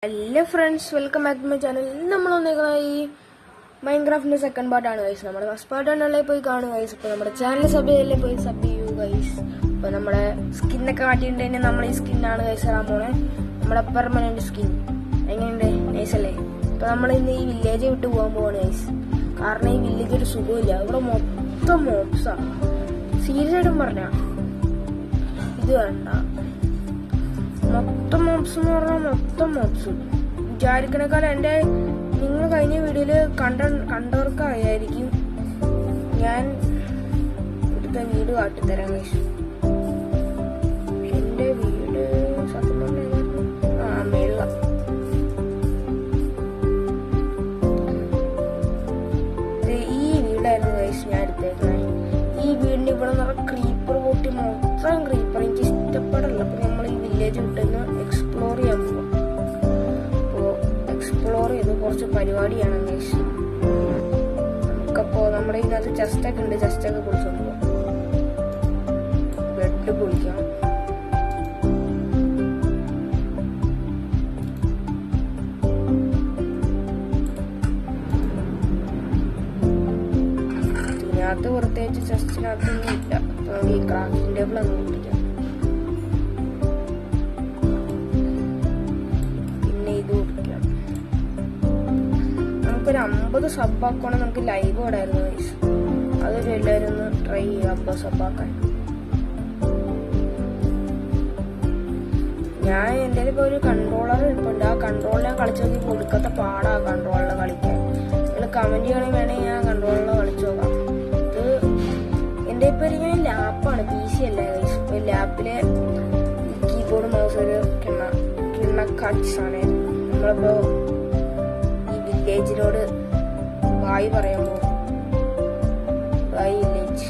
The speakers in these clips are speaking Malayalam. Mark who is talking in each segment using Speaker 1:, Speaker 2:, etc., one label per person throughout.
Speaker 1: Hello friends, welcome back to my channel. നമ്മൾ ഈ മൈൻക്രാഫ്റ്റിന്റെ സെക്കൻഡ് പാർട്ടാണ് ഗൈസ്. നമ്മുടെ ഫസ്റ്റ് പാർട്ടാണല്ലേ പോയി കാണുക ഗൈസ്. അപ്പോൾ നമ്മുടെ ചാനൽ സബ് ചെയ്യല്ലേ പോയി സബ് ചെയ്യൂ ഗൈസ്. അപ്പോൾ നമ്മുടെ സ്കിന്നൊക്കെ മാറ്റിയിട്ടുണ്ടെങ്കിൽ നമ്മൾ ഈ സ്കിന്നാണ് ഗൈസ് ഇടാൻ പോണേ. നമ്മുടെ പെർമനന്റ് സ്കിൻ എങ്ങനെയുണ്ട്? നൈസ് അല്ലേ? അപ്പോൾ നമ്മൾ ഇന്ന് ഈ വില്ലേജ് വിട്ട് പോകാൻ പോവാണ് ഗൈസ്. കാരണം ഈ വില്ലേജ് ഒരു സുഖമില്ല, ഇവിടെ മൊത്തം മോബ്സാണ്. സീരിയസ് ആയിട്ടും പറഞ്ഞ ഇത് വേണ്ട, മൊത്തം മോബ്സ് എന്ന് പറഞ്ഞാൽ മൊത്തം മോബ്സ്. വിചാരിക്കണേക്കാൾ നിങ്ങൾ കഴിഞ്ഞ വീഡിയോയില് കണ്ടവർക്ക് അറിയായിരിക്കും. ഞാൻ ഇവിടുത്തെ വീട് കാട്ടിത്തരാം കഴിച്ചു. എന്റെ വീട് സത്യം പറഞ്ഞായിരുന്നു മേള. ഈ വീടായിരുന്നു കഴിച്ചു ഞാൻ എടുത്തേക്കുന്നത്. ഈ വീടിന് ഇവിടെ നിറയെ ക്രീപ്പർ പൊട്ടി മൊത്തം ക്രീപ്പർ. എനിക്ക് ഇഷ്ടപ്പെടില്ല. അപ്പൊ നമ്മൾ ഈ വില്ലേജ് വിട്ടൊന്ന് എക്സ്പ്ലോർ ചെയ്യാൻ പോകും. അപ്പോൾ എക്സ്പ്ലോർ ചെയ്ത് കുറച്ച് പരിപാടിയാണ് ഗൈസ്. നമുക്കപ്പോ നമ്മുടെ ഇതിനകത്ത് ചെസ്റ്റൊക്കെ ഉണ്ട്, ചെസ്റ്റൊക്കെ പൊളിച്ചോണ്ട് പോവാം. ബെഡ് പൊളിക്കാം. ഇതിനകത്ത് പ്രത്യേകിച്ച് ചെസ്റ്റിനകത്തൊന്നും ഇല്ല. അപ്പൊ നമുക്ക് ഈ ക്രാഫ്റ്റിംഗ് ടേബിൾ അങ്ങ് പൊട്ടിക്കാം. നമുക്കൊരു 50 സബ്ബാക്കണമെങ്കിൽ നമുക്ക് ലൈവ് ഓടായിരുന്നു ഗൈസ്. അതൊരു എല്ലാവരും ഒന്ന് ട്രൈ ചെയ്യുക 50 സബ്ബാക്കാൻ. ഞാൻ എൻ്റെ ഇപ്പൊ ഒരു കൺട്രോളർ ഇരിപ്പുണ്ട്. ആ കൺട്രോളർ ഞാൻ കളിച്ചു നോക്കി കൊടുക്കാത്ത പാടാ കൺട്രോളിൽ കളിക്കാൻ. നിങ്ങൾ കമന്റ് ചെയ്യണമെങ്കിൽ വേണമെങ്കിൽ ഞാൻ കൺട്രോളിൽ കളിച്ചു നോക്കാം. ഇത് എൻ്റെ ഇപ്പൊ ഇങ്ങനെ ലാപ്പാണ്, PC അല്ല ഗൈസ്. ഇപ്പൊ ലാപ്പിലെ കീബോർഡ് മൗസ് ഒരു കിണ്ണ കട്ട്സ് ആണ്. നമ്മളിപ്പോ വില്ലേജിനോട് ബായ് പറയാൻ പോകും. Bye village.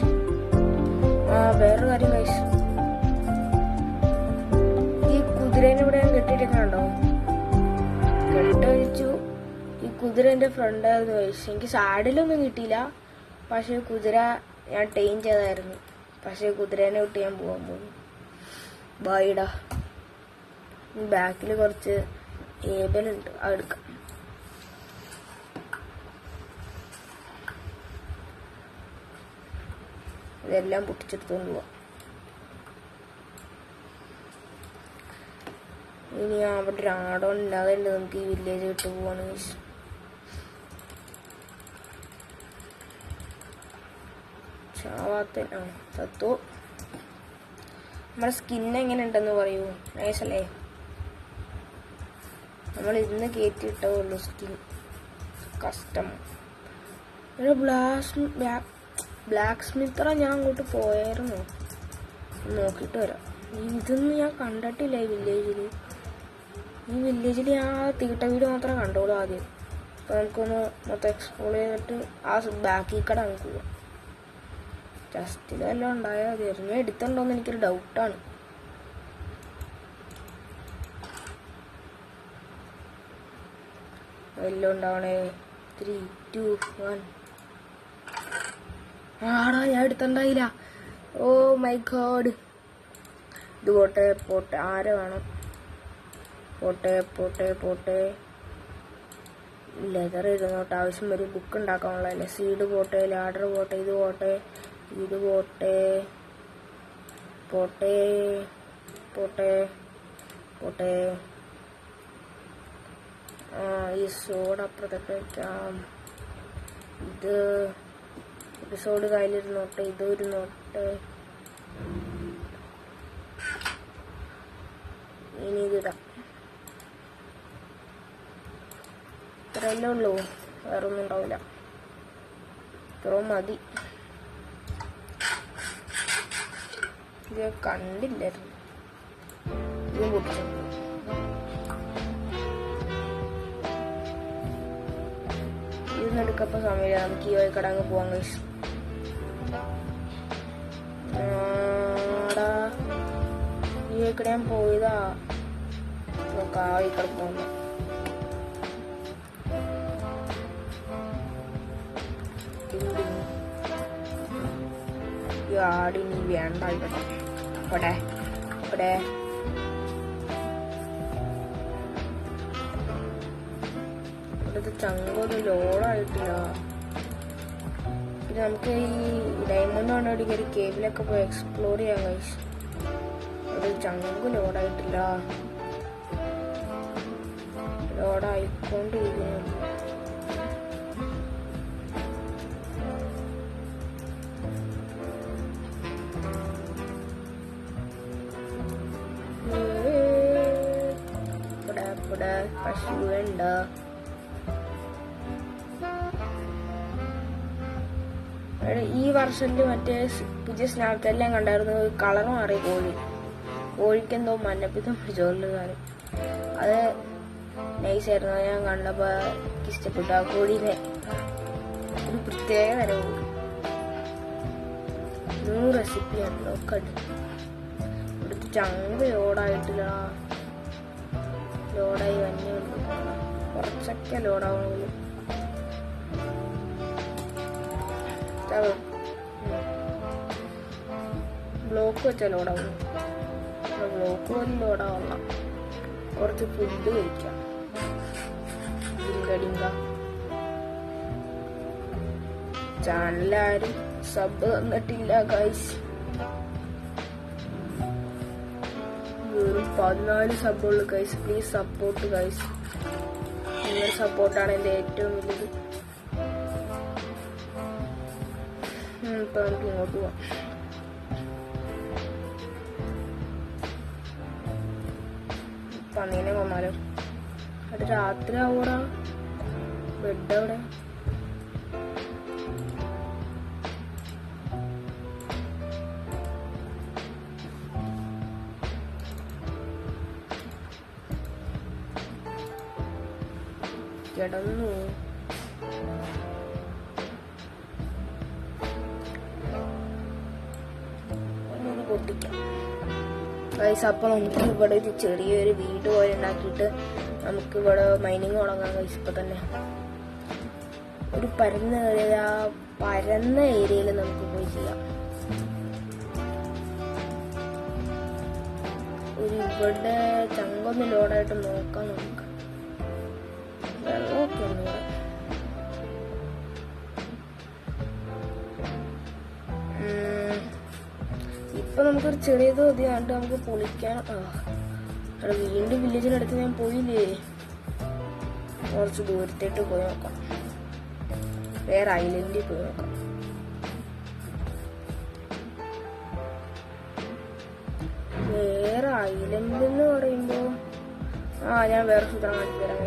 Speaker 1: വേറൊരു കാര്യം ഗൈസ്, ഈ കുതിരേനെ ഇവിടെ ഞാൻ കെട്ടിയിട്ടേക്കണോ? കെട്ടഴിച്ചു. ഈ കുതിര എന്റെ ഫ്രണ്ടായിരുന്നു ഗൈസ്. എനിക്ക് സാഡിലൊന്നും കിട്ടിയില്ല, പക്ഷെ കുതിര ഞാൻ ടൈം ചെയ്തായിരുന്നു. പക്ഷെ കുതിരേനെ വിട്ട് ഞാൻ പോകാൻ പോകും. ബായിടാ. ബാക്കിൽ കുറച്ച് ഏബലുണ്ട്, അതെടുക്കാം. ഇതെല്ലാം പൊട്ടിച്ചെടുത്തോണ്ട് പോവാം. ഇനി അവിടെ ഒരു ആടോൺ ഇല്ലാതെ നമുക്ക് ഈ വില്ലേജ് വിട്ട് പോവാണ്. ചാവാത്ത സത്തു. നമ്മുടെ സ്കിൻ എങ്ങനെ ഉണ്ടെന്ന് പറയൂ. നൈസല്ലേ? നമ്മൾ ഇന്ന് കയറ്റിയിട്ടേ ഉള്ളൂ സ്കിൻ കസ്റ്റം. ഒരു ബ്ലാക്ക് സ്മിത്തറ ഞാൻ അങ്ങോട്ട് പോയായിരുന്നു, നോക്കിയിട്ട് വരാം. ഇതൊന്നും ഞാൻ കണ്ടിട്ടില്ല ഈ വില്ലേജിൽ. ഈ വില്ലേജിൽ ഞാൻ തീട്ട വീട് മാത്രമേ കണ്ടോളൂ ആദ്യം. അപ്പോൾ നമുക്കൊന്ന് മൊത്തം എക്സ്പ്ലോർ ചെയ്തിട്ട് ആ ബാക്കി കട നമുക്ക് പോവാം. ജസ്റ്റിലെല്ലാം ഉണ്ടായാൽ മതിയായിരുന്നു. ഞാൻ എടുത്തുണ്ടോന്ന് എനിക്കൊരു ഡൗട്ടാണ്. എല്ലാം ഉണ്ടാവണേ. 3, 2, 1. ആടാ, ഞാൻ എടുത്തുണ്ടായില്ല. Oh my God. ഇത് പോട്ടെ ആരെ വേണം? പോട്ടെ ലെതർ ഇരുന്നോട്ടെ, ആവശ്യം വരും. ബുക്ക് ഉണ്ടാക്കാനുള്ളതല്ലേ. സീഡ് പോട്ടെ, ലാഡർ പോട്ടെ, ഇത് പോട്ടെ. ഈ സോഡ് അപ്പുറത്തൊക്കെ വെക്കാം. ഇത് എപ്പിസോഡ് കയ്യിലിരുന്നോട്ടെ, ഇതൊരുന്നോട്ടെ. ഇനി ഇതിടാം. ഇത്രയല്ലേ ഉള്ളൂ, വേറൊന്നും ഉണ്ടാവില്ല. ഇത്ര മതി. ഇത് കണ്ടില്ലായിരുന്നു. ഇത് പൊട്ടിച്ചു. ഇതെടുക്കപ്പോ സമയമില്ല. നമുക്ക് ഈ വഴി കടങ്ങ് പോവാൻ കഴിച്ചു. ഈ വഴിക്കട ഞാൻ പോയതാ. നമുക്ക് ആ വഴിക്കട പോകുന്നു. ഈ ആടിനി വേണ്ട ഇവിടെ. ഇവിടുത്തെ ചങ്കൊന്നും ലോഡായിട്ടില്ല. പിന്നെ നമുക്ക് ഈ ഡയമണ്ട് കണ്ടുപിടിക്കുക ഒരു കേബിലൊക്കെ പോയി എക്സ്പ്ലോർ ചെയ്യാം ഗൈസ്. ഒരു ചങ്ക് ലോഡായിട്ടില്ല, ലോഡായിക്കൊണ്ടിരിക്കുന്നു. ഇവിടെ പശുവുണ്ട്. ഈ വർഷത്തിൽ മറ്റേ പുതിയ സ്നാപ്ചാറ്റിൽ കണ്ടായിരുന്നു കളർ മാറി കോഴിക്കെന്തോ മഞ്ഞപ്പിത്തം പിടിച്ചോളൂ. അത് നൈസായിരുന്നു. ഞാൻ കണ്ടപ്പോ എനിക്ക് ഇഷ്ടപ്പെട്ടു. ആ കോഴീനെ ഒരു പ്രത്യേക തരവും റെസിപ്പിയാണ് നോക്കണ്ട്. ഇവിടുത്തെ ചങ്ക് ലോഡായിട്ടില്ല, ലോഡായി വന്നുണ്ട്. കുറച്ചൊക്കെ ലോഡാവുള്ളൂ. ബ്ലോക്ക് വെച്ചാൽ ലോഡാവുള്ളൂ. ബ്ലോക്ക് പോലും ലോഡാവല്ല. കുറച്ച് ഫുഡ് കഴിക്കാം. ചാനലാരും സബ് തന്നിട്ടില്ല ഗൈസ്. വെറും 14 സബ്ബുള്ളൂ ഗൈസ്. Please support guys. നിങ്ങളുടെ സപ്പോർട്ടാണ് എൻ്റെ ഏറ്റവും വലുത്. ഇപ്പൊ നമുക്ക് ഇങ്ങോട്ട് പോവാം. പന്നീനെ കൊന്നാലോ? അത് രാത്രി ആവൂടാ. ബെഡ് അവിടെ. കിടന്നു. പൊട്ടിക്കാം ഗൈസ്. അപ്പൊ നമുക്ക് ഇവിടെ ഒരു ചെറിയൊരു വീട് പോലെ ഉണ്ടാക്കിയിട്ട് നമുക്ക് ഇവിടെ മൈനിങ് തുടങ്ങാം ഗൈസ്. ഇപ്പൊ തന്നെ ഒരു പരന്ന ഏരിയയിൽ നമുക്ക് പോയി ചെയ്യാം. ഒരു ഇവിടെ ചങ്കൊന്ന് ലോഡായിട്ട് നോക്കാം നമുക്ക്. വെള്ളമൊക്കെ ഉണ്ട് ഇവിടെ. ഇപ്പൊ നമുക്കൊരു ചെറിയത് മതിയാണ്ട് നമുക്ക് പൊളിക്കാൻ. വീണ്ടും വില്ലേജിനടുത്ത് ഞാൻ പോയില്ലേ. കുറച്ച് ദൂരത്തേട്ട് പോയി നോക്കാം. വേറെ ഐലൻഡിൽ പോയി നോക്കാം. വേറെ ഐലൻഡ് എന്ന് പറയുമ്പോ ഞാൻ വേറെ സൂത്രം കാണിച്ചു തരാം.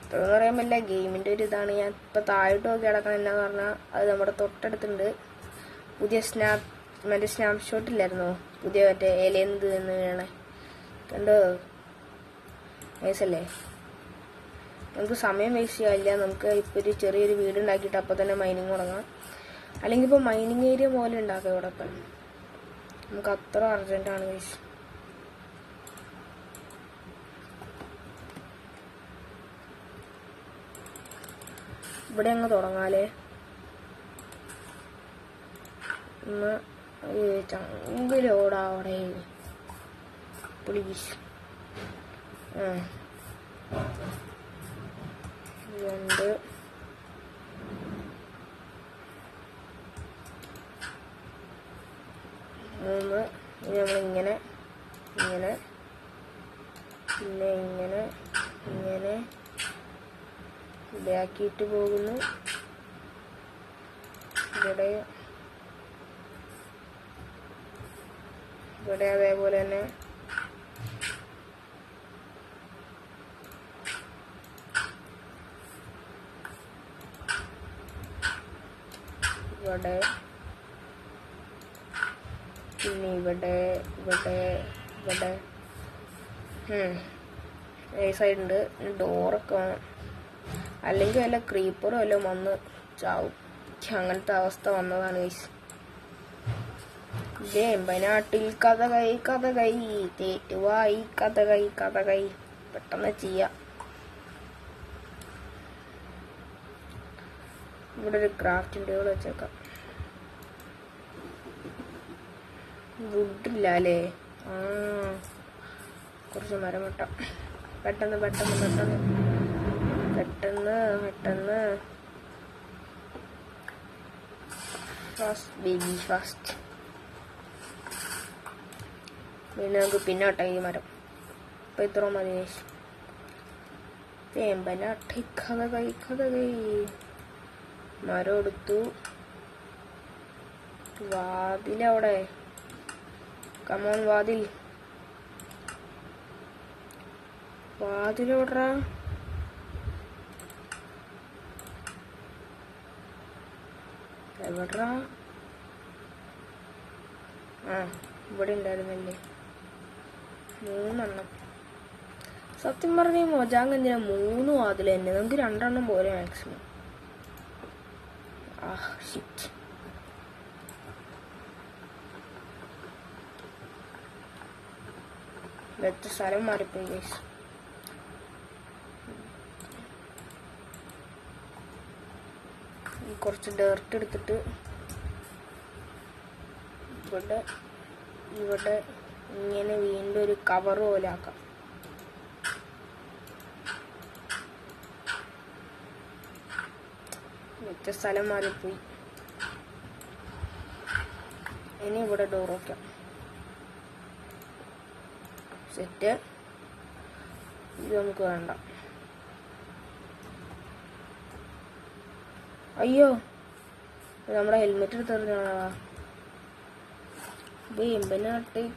Speaker 1: ഇത്രയെന്ന് പറയാൻ പറ്റില്ല, ഗെയിമിന്റെ ഒരു ഇതാണ്. ഞാൻ ഇപ്പൊ താഴോട്ട് നോക്കി കിടക്കണം. എന്നാന്ന് പറഞ്ഞാൽ അത് നമ്മുടെ തൊട്ടടുത്തുണ്ട്. പുതിയ മറ്റേ സ്നാപ്പ് ഷോട്ട് ഇല്ലായിരുന്നോ, പുതിയ മറ്റേ ഇലന്ത് എന്ന് വീണേ കണ്ടോ? നൈസല്ലേ? നമുക്ക് സമയം വേസ്റ്റ് ചെയ്യാനില്ല. നമുക്ക് ഇപ്പൊ ഒരു ചെറിയൊരു വീട് ഉണ്ടാക്കിയിട്ട് അപ്പൊ തന്നെ മൈനിങ് തുടങ്ങാം. അല്ലെങ്കിൽ ഇപ്പൊ മൈനിങ് ഏരിയ പോലെ ഉണ്ടാക്കാം ഇവിടെ. ഇപ്പം നമുക്ക് അത്ര അർജന്റാണ് ഗൈസ്. ഇവിടെ അങ്ങ് തുടങ്ങാലേ. ചങ്കിലോടാവിടെ പ്ലീസ്. 2 3 നമ്മളിങ്ങനെ ഇങ്ങനെ പിന്നെ ഇങ്ങനെ ഇങ്ങനെ ഇതാക്കിയിട്ട് പോകുന്നു. ഇവിടെ അതേപോലെ തന്നെ ഇവിടെ പിന്നെ ഇവിടെ ഈ സൈഡുണ്ട്. ഡോറൊക്കെ വേണം, അല്ലെങ്കിൽ വല്ല ക്രീപ്പറും വല്ലതും വന്ന് ചാവും. അങ്ങനത്തെ അവസ്ഥ വന്നതാണ് ഗൈസ്. വേമ്പനാട്ടിൽ കഥ കൈ തേറ്റുവായി കഥ കൈ. പെട്ടെന്ന് ചെയ്യാം. ഇവിടെ ഒരു ക്രാഫ്റ്റിംഗ് ടേബിൾ വെച്ചേക്കാം. വുഡില്ല അല്ലേ? കുറച്ച് മരം വെട്ടാം. പെട്ടെന്ന് പെട്ടെന്ന് പെട്ടെന്ന് പെട്ടെന്ന് പെട്ടെന്ന് ഫാസ്റ്റ് ബേബി ഫാസ്റ്റ്. പിന്നെ നമുക്ക് പിന്നോട്ടായി മരം. അപ്പം ഇത്ര മതി. മരം എടുത്തു. വാതിലവിടെ. കമോൺ വാതിൽ. വാതിലോടാ. എവിടാ? ആ ഇവിടെ ഉണ്ടായിരുന്നല്ലേ 3 സത്യം പറഞ്ഞ മൊജാങ് എന്തിനാ 3 വാതിൽ തന്നെ? നമുക്ക് 2 പോലെ മാക്സിമം. ഷിറ്റ്. വെച്ച സ്ഥലം മാറിപ്പോയി ഗൈസ്. കുറച്ച് ഡേർട്ട് എടുത്തിട്ട് ഇവിടെ ഇങ്ങനെ വീണ്ടും ഒരു കവർ പോലെ ആക്കാം. വെച്ച സ്ഥലം മാറിപ്പോയി. ഇനി ഇവിടെ ഡോർ വയ്ക്കാം. സെറ്റ്. ഇത് നമുക്ക് വേണ്ട. അയ്യോ, നമ്മുടെ ഹെൽമെറ്റ് എടുത്തെറിഞ്ഞാ.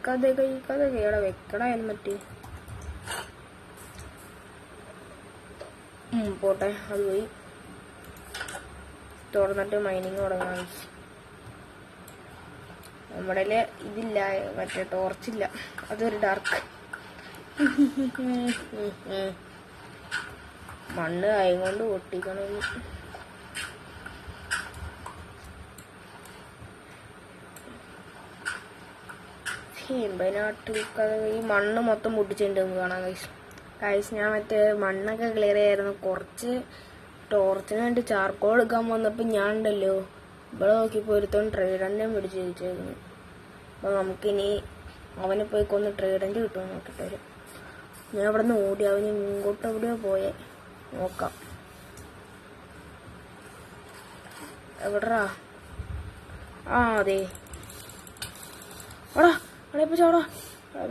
Speaker 1: കഥ കേടാ. വെക്കട ഹെൽമെറ്റ്. പോട്ടെ, അത് പോയി. തുറന്നിട്ട് മൈനിങ് തുടങ്ങാൻ. നമ്മുടെ ഇതില്ല, മറ്റേ ടോർച്ചില്ല. അതൊരു ഡാർക്ക്. മണ്ണ് ആയതുകൊണ്ട് പൊട്ടിക്കണം. ഈ മണ്ണ് മൊത്തം പൊട്ടിച്ചിട്ടുണ്ട് കാണാൻ ഗൈസ്. ഞാൻ മറ്റേ മണ്ണൊക്കെ ക്ലിയർ ചെയ്യായിരുന്നു. കുറച്ച് ടോർച്ചിന് വേണ്ടി ചാർക്കോൾ എടുക്കാൻ വന്നപ്പോൾ ഞാൻ ഉണ്ടല്ലോ ഇവിടെ നോക്കിയപ്പോൾ ഒരുത്തോണ്ട് ട്രേഡന്നെ പിടിച്ച് ചോദിച്ചായിരുന്നു. അപ്പോൾ നമുക്കിനി അവനെ പോയി കൊന്ന് ട്രേഡന്റ് കിട്ടുമെന്ന് നോക്കിയിട്ട് വരും. ഞാൻ അവിടെ നിന്ന് ഓടി. അവന് മുമ്പോട്ട് എവിടെയോ പോയേ. നോക്കാം. എവിടാ? അതെ. ഓടാ അവിടെ ഇപ്പൊ ചോടാ.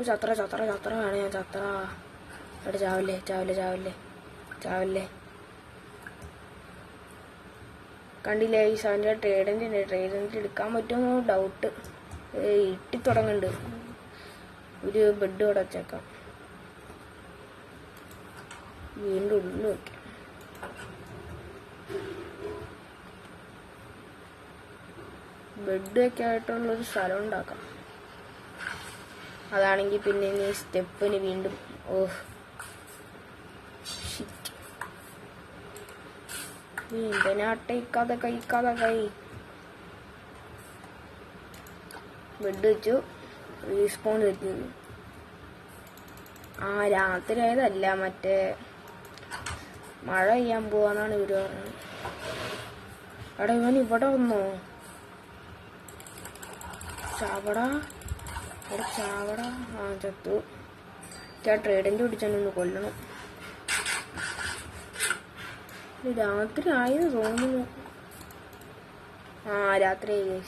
Speaker 1: ചത്ര ചത്ര ചത്ര വേണേ. ഞാൻ ചത്ര. അവിടെ ചാവില്ലേ ചാവില്ലേ ചാവില്ലേ ചാവില്ലേ. കണ്ടില്ലേ ഈ അവൻ്റെ ട്രേഡന്റ് എടുക്കാൻ പറ്റുമോ ഡൗട്ട്. ഇട്ടി തുടങ്ങുന്നുണ്ട്. ഒരു ബെഡ് ഇവിടെ വച്ചേക്കാം. വീണ്ടും ഉള്ളിൽ വയ്ക്കാം. ബെഡ് വെക്കായിട്ടുള്ളൊരു സ്ഥലം ഉണ്ടാക്കാം. അതാണെങ്കിൽ പിന്നെ ഇനി സ്റ്റെപ്പിന് വീണ്ടും വീണ്ടനാട്ടേക്കാതെ കഴിക്കാതെ ബെഡ് വെച്ചു. റീസ്പോൺ വെച്ചത് രാത്രി ആയതല്ല, മറ്റേ മഴ പെയ്യാൻ പോവാന്നാണ് ഇവര് പറഞ്ഞത്. എടാ ഇവൻ ഇവിടെ വന്നോ? ചാവടാ അവിടെ ചാവടാ. ചത്തു. ട്രേഡന്റ് പിടിച്ചാലൊന്ന് കൊല്ലണം. രാത്രി ആയെന്ന് തോന്നുന്നു. രാത്രി ആയി.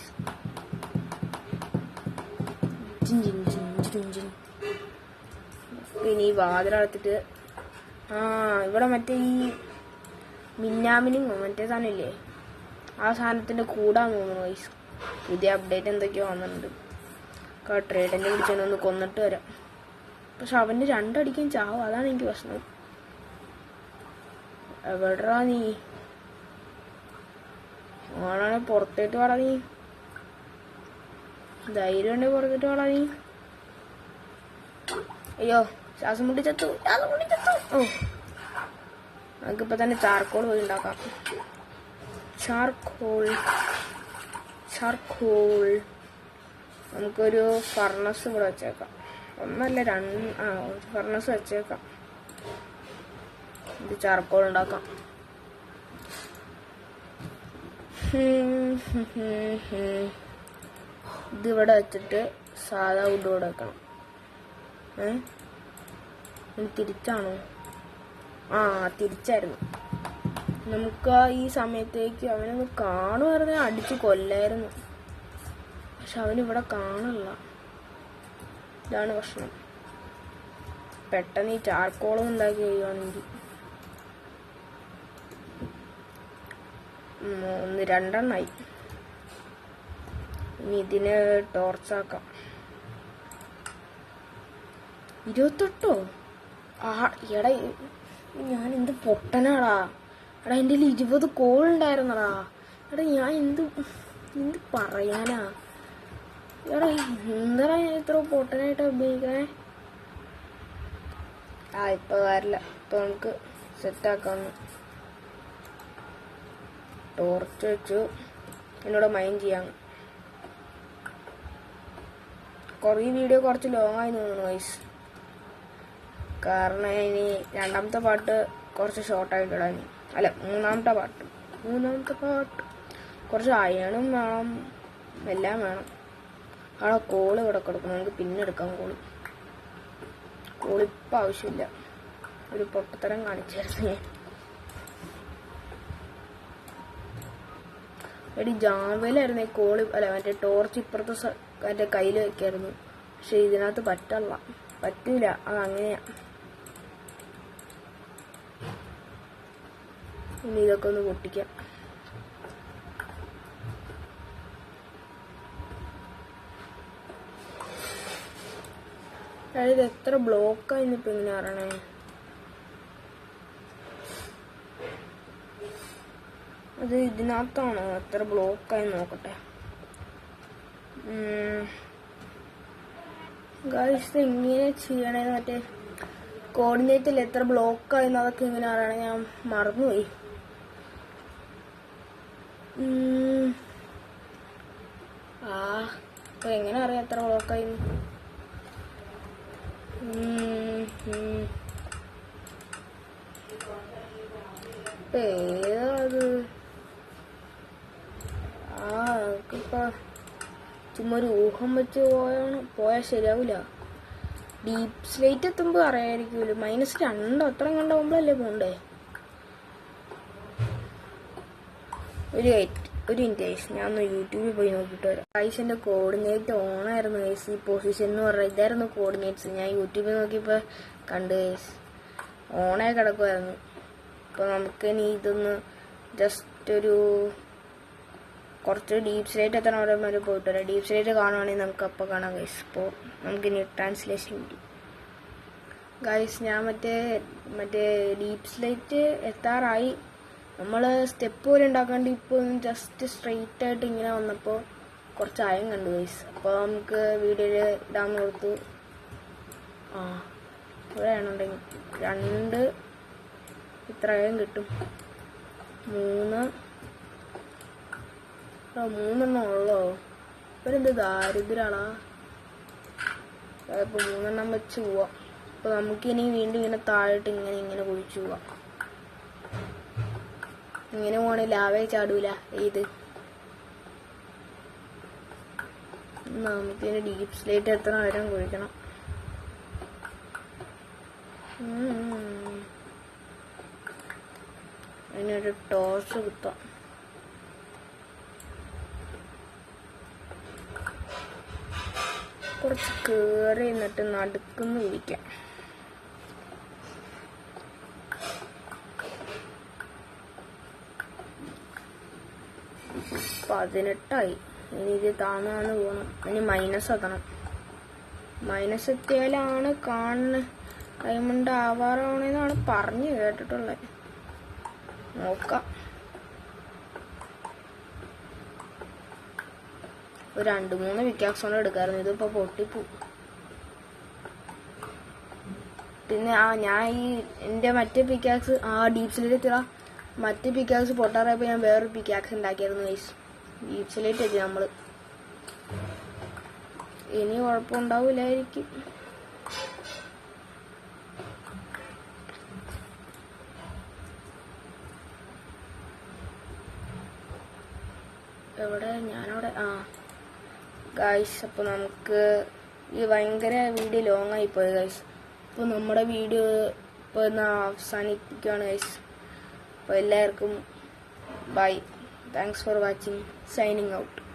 Speaker 1: പിന്നെ ഈ വാതിലടത്തിട്ട് ഇവിടെ മറ്റേ ഈ മിന്നാമിനിങ്ങോ മറ്റേ സാധനമില്ലേ, ആ സാധനത്തിന്റെ കൂടാന്ന് തോന്നുന്നു ഗൈസ്. പുതിയ അപ്ഡേറ്റ് എന്തൊക്കെയോ വന്നിട്ടുണ്ട്. ട്രേഡന്റ് പിടിച്ചൊന്ന് കൊന്നിട്ട് വരാം. പക്ഷെ അവന്റെ 2 അടിക്കാൻ ചാവും. അതാണ് എനിക്ക് പ്രശ്നം. എവിടാ നീ? ആണാണെ പുറത്തേട്ട് വാടാ നീ. ധൈര്യം ഉണ്ടെങ്കിൽ പുറത്തേട്ട് വാടാ നീ. അയ്യോ, ശ്വാസം മുട്ടി ചത്തു. നമുക്കിപ്പോ തന്നെ ചാർക്കോൾ പോയി ഉണ്ടാക്കാം. ചാർക്കോൾ നമുക്കൊരു ഫർണസ് ഇവിടെ വെച്ചേക്കാം. ഒന്നല്ല 2 ഒരു ഫർണസ് വെച്ചേക്കാം. ഇത് ചാർക്കോൾ ഉണ്ടാക്കാം. ഇതിവിടെ വെച്ചിട്ട് സാധാ വുഡ് ഇവിടെ വെക്കണം. തിരിച്ചാണോ? തിരിച്ചായിരുന്നു. നമുക്ക് ഈ സമയത്തേക്ക് അവനൊന്ന് കാണുമായിരുന്നു, അടിച്ച് കൊല്ലായിരുന്നു. പക്ഷെ അവനിവിടെ കാണില്ല. ഇതാണ് പ്രശ്നം. പെട്ടെന്ന് ഈ ചാർക്കോളും ഉണ്ടാക്കി കഴിയുവാണെങ്കിൽ 2 ഇനി ഇതിന് ടോർച്ചാക്കാം. 28 എടാ ഞാൻ എന്ത് പൊട്ടനാടാ. എടാ എൻ്റെ 20 കോൾ ഉണ്ടായിരുന്നടാ. എടാ ഞാൻ എന്ത് പറയാനാ. എടാ എന്താടാ ഞാൻ ഇത്ര പൊട്ടനായിട്ട് അഭിനയിക്കണേ. ഇപ്പൊ വരില്ല. ഇപ്പൊ നമുക്ക് സെറ്റാക്കാന്ന്. ടോർച്ച് വെച്ചു. എന്നോട് മൈൻഡ് ചെയ്യാം. ഈ വീഡിയോ കുറച്ച് ലോങ് ആയി തോന്നുന്നു ഗൈസ്. കാരണം ഇനി 2ാമത്തെ പാട്ട് കുറച്ച് ഷോർട്ടായിട്ട് ഇടാൻ. അല്ല 3ാമത്തെ പാട്ട് കുറച്ച് അയണും വേണം, എല്ലാം വേണം. അവിടെ കോള് ഇവിടെ കൊടുക്കണം. നമുക്ക് പിന്നെ എടുക്കാം കോളിപ്പോൾ ആവശ്യമില്ല. ഒരു പൊട്ടത്തരം കാണിച്ചായിരുന്നു ഞാൻ. എടി ജാവയിലായിരുന്നു ഈ കോള്. അല്ല മറ്റേ ടോർച്ച് ഇപ്പുറത്തെ മറ്റേ കയ്യിൽ വെക്കായിരുന്നു. പക്ഷെ ഇതിനകത്ത് പറ്റൂല. അതങ്ങനെയാ. ഇനി ഇതൊക്കെ ഒന്ന് പൊട്ടിക്കാം. ഇത് എത്ര ബ്ലോക്കായിന്ന് ഇപ്പൊ ഇങ്ങനെ അറിയണേ. അത് ഇതിനകത്താണോ എത്ര ബ്ലോക്കായി നോക്കട്ടെ. ഗൈസ് എങ്ങനെ ചെയ്യണേന്ന് മറ്റേ കോർഡിനേറ്റിൽ എത്ര ബ്ലോക്കായിന്ന് അതൊക്കെ എങ്ങനെ അറിയണേ. ഞാൻ മറന്നുപോയി. ഇപ്പൊ എങ്ങനെ അറിയാം എത്ര ബ്ലോക്കായിന്ന്. ഏത് ഇപ്പൊ ചുമ്മാ ഒരു ഊഹം വെച്ച് പോയാൽ ശരിയാവൂല. ഡീപ് സ്ലേറ്റ് എത്തുമ്പോ അറിയായിരിക്കുമല്ലോ. -2 അത്രയും കണ്ടാവുമ്പോഴല്ലേ പോണ്ടേ. ഒരു മിനിറ്റ് ഗൈസ്, ഞാൻ ഒന്ന് യൂട്യൂബിൽ പോയി നോക്കിയിട്ട് വരാം. ഗൈസ് എൻ്റെ കോർഡിനേറ്റ് ഓണായിരുന്നു ഗൈസ്. ഈ പൊസിഷൻ എന്ന് പറഞ്ഞാൽ ഇതായിരുന്നു കോർഡിനേറ്റ്സ്. ഞാൻ യൂട്യൂബിൽ നോക്കിയപ്പോൾ കണ്ട് ഗൈസ് ഓണായി കിടക്കുമായിരുന്നു. അപ്പോൾ നമുക്കിനി ഇതൊന്ന് ജസ്റ്റ് കുറച്ച് ഡീപ് സ്ലേറ്റ് എത്തണം അവിടെ വരെ പോയിട്ട് വരാം. ഡീപ് സ്ലേറ്റ് കാണുവാണെങ്കിൽ നമുക്ക് അപ്പോൾ കാണാം ഗൈസ്. അപ്പോൾ നമുക്കിനി ട്രാൻസ്ലേഷൻ കിട്ടി ഗൈസ്. ഞാൻ മറ്റേ ഡീപ് സ്ലേറ്റ് എത്താറായി. നമ്മൾ സ്റ്റെപ്പ് പോലെ ഉണ്ടാക്കാണ്ട് ഇപ്പോൾ ജസ്റ്റ് സ്ട്രെയിറ്റ് ആയിട്ട് ഇങ്ങനെ വന്നപ്പോൾ കുറച്ച് അയം കണ്ടു ഗൈസ്. അപ്പോൾ നമുക്ക് വീഡിയോയിൽ ഇടാൻ കൊടുത്തു. ഇവിടെ ആണെന്നുണ്ടെങ്കിൽ 2 ഇത്ര അയം കിട്ടും. 3 ഉള്ളോ. ഇവരെന്ത് ദാരിദ്രാണാ. ഇപ്പോൾ 3 വെച്ച് പോവാം. അപ്പോൾ നമുക്കിനി വീണ്ടും ഇങ്ങനെ താഴോട്ട് ഇങ്ങനെ കുഴിച്ചു പോവാം. ഇങ്ങനെ പോണേ ലാവേ ചാടൂല. നമുക്കിനി ഡീപ് സ്ലേറ്റ് എത്ര നേരം കുഴിക്കണം. അതിനൊരു ടോർച്ച് കുത്താം. കുറച്ച് കേറി എന്നിട്ട് നടുക്കുന്ന് കുഴിക്കാം. -18 ഇനി ഇത് താന്നാണ് പോകണം. ഇനി മൈനസ് എത്തണം. മൈനസ് എത്തിയാലാണ് കാണുന്ന ഡയമണ്ട് ആവാറാവണെന്നാണ് പറഞ്ഞു കേട്ടിട്ടുള്ളത്. നോക്കാം. ഒരു 2-3 പിക്കാക്സ് കൊണ്ട് എടുക്കാമായിരുന്നു. ഇതിപ്പോ പൊട്ടിപ്പോ. പിന്നെ ഞാൻ എൻ്റെ മറ്റേ പിക്കാക്സ് ഡീപ് സ്ലേറ്റ് മറ്റേ പിക്കാക്സ് പൊട്ടാറായപ്പോൾ ഞാൻ വേറൊരു പിക്കാക്സ് ഉണ്ടാക്കിയായിരുന്നു ഗൈസ്. ഡീപ് സ്ലേറ്റ് എത്തി നമ്മള്. ഇനി കുഴപ്പമുണ്ടാവില്ലായിരിക്കും. ഞാനവിടെ ഗൈസ്. അപ്പോൾ നമുക്ക് ഈ ഭയങ്കര വീഡിയോ ലോങ് ആയിപ്പോയി ഗൈസ്. അപ്പോൾ നമ്മുടെ വീഡിയോ അപ്പോൾ ഇന്ന് അവസാനിപ്പിക്കുകയാണ് ഗൈസ്. അപ്പോൾ എല്ലാവർക്കും bye. Thanks for watching. Signing out.